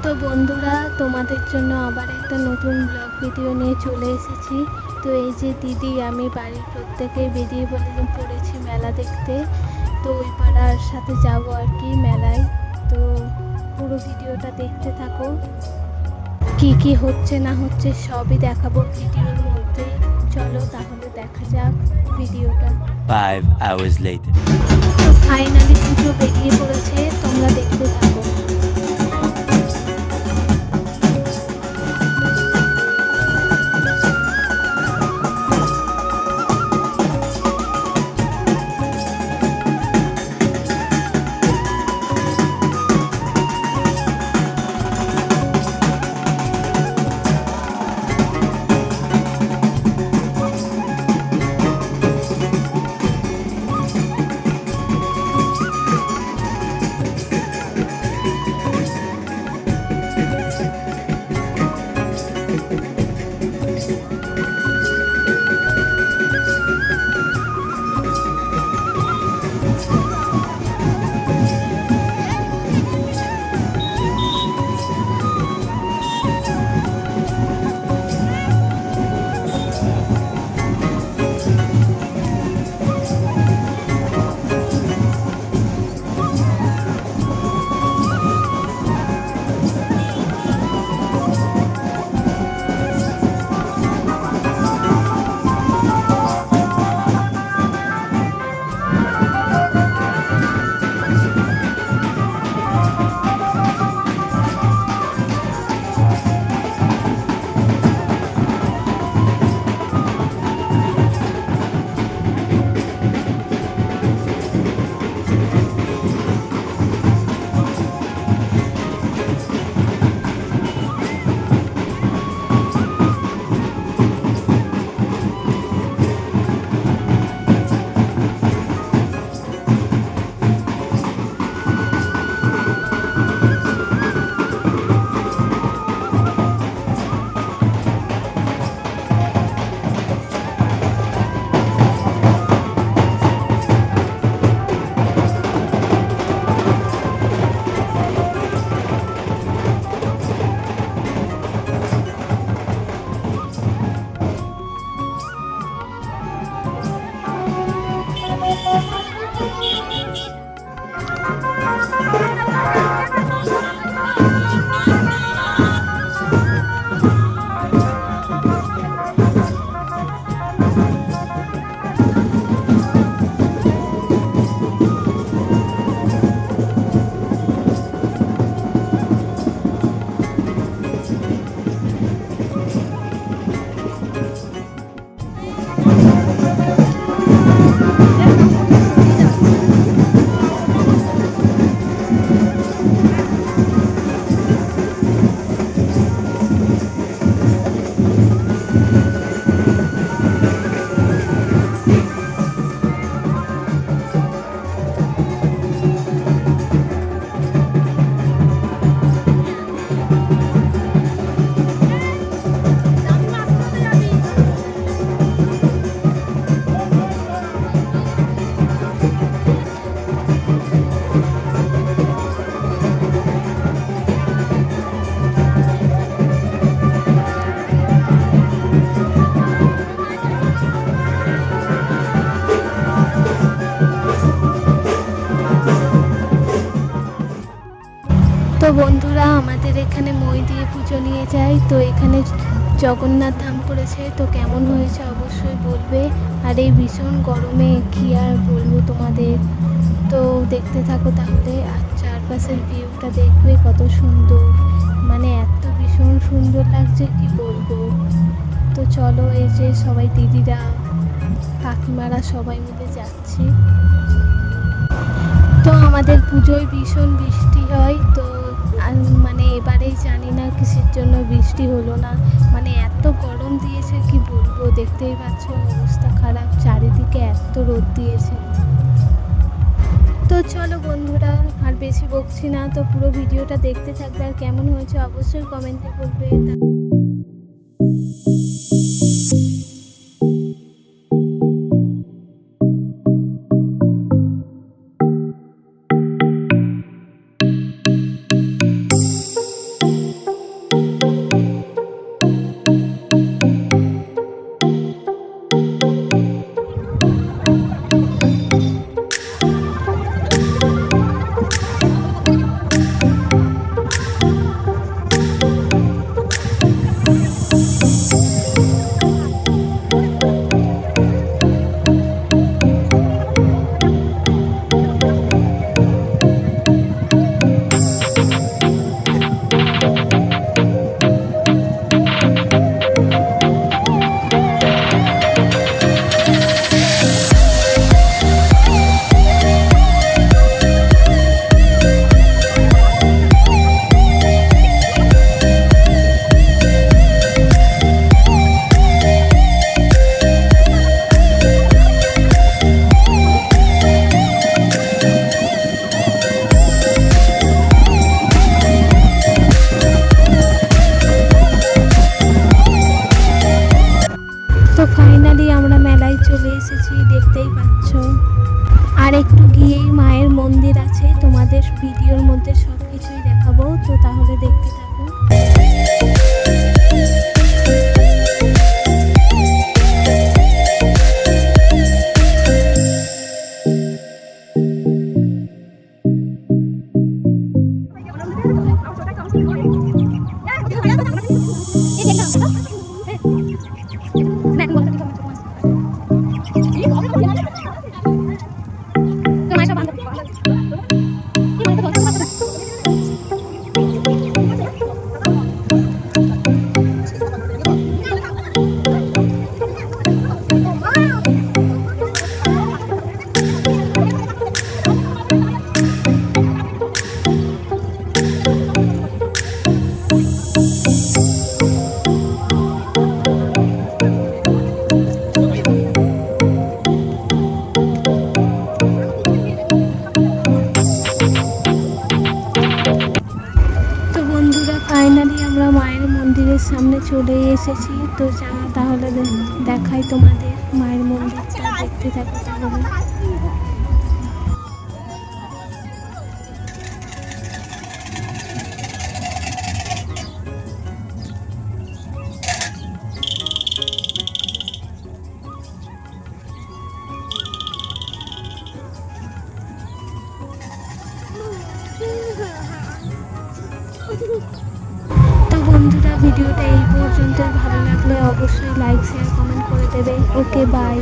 তো বন্ধুরা, তোমাদের জন্য আবার একটা নতুন ব্লগ ভিডিও নিয়ে চলে এসেছি। তো এই যে দিদি, আমি বাড়ির প্রত্যেকেই বেরিয়ে পড়েছি মেলা দেখতে। তো ওই পাড়ার সাথে যাব আর কি মেলায়। তো পুরো ভিডিওটা দেখতে থাকো, কি কি হচ্ছে না হচ্ছে সবই দেখাবো ভিডিওর মধ্যে। চলো তাহলে দেখা যাক ভিডিওটা। 5 hours later. তো ফাইনালি পুজো বেরিয়ে পড়েছে, তোমরা দেখতে থাকো। তো বন্ধুরা, আমাদের এখানে মই দিয়ে পুজো নিয়ে যায়। তো এখানে জগন্নাথ ধাম করেছে, তো কেমন হয়েছে অবশ্যই বলবে। আর এই ভীষণ গরমে কি আর বলবো তোমাদের। তো দেখতে থাকো তাহলে, আর চারপাশের ভিউটা দেখবে কত সুন্দর, মানে এত ভীষণ সুন্দর লাগছে কি বলবো। তো চলো, এই যে সবাই দিদিরা কাকিমারা সবাই মিলে যাচ্ছি। তো আমাদের পুজোয় ভীষণ বৃষ্টি হয়। তো মানে এবারেই জানি না কিসের জন্য বৃষ্টি হলো না, মানে এত গরম দিয়েছে কি বলবো। দেখতেই পাচ্ছ অবস্থা খারাপ, চারিদিকে এত রোদ দিয়েছে। তো চলো বন্ধুরা, আর বেশি বকছি না, তো পুরো ভিডিওটা দেখতে থাকবে। আর কেমন হয়েছে অবশ্যই কমেন্টে বলবে। বুঝতেই পারছো। আর একটু গিয়েই মায়ের মন্দির আছে, তোমাদের ভিডিওর মধ্যে সব কিছুই দেখাবো, তো তাহলে দেখতে থাকো। তো বন্ধুরা, ফাইনালি আমরা মায়ের মন্দিরের সামনে চলে এসেছি। তো তাহলে দেখাই তোমাদের মায়ের মন্দিরটা, দেখতে থাকো তাহলে। তো বন্ধুরা, ভিডিওটা এই পর্যন্ত, ভালো লাগলে অবশ্যই লাইক শেয়ার কমেন্ট করে দেবে। ওকে, বাই।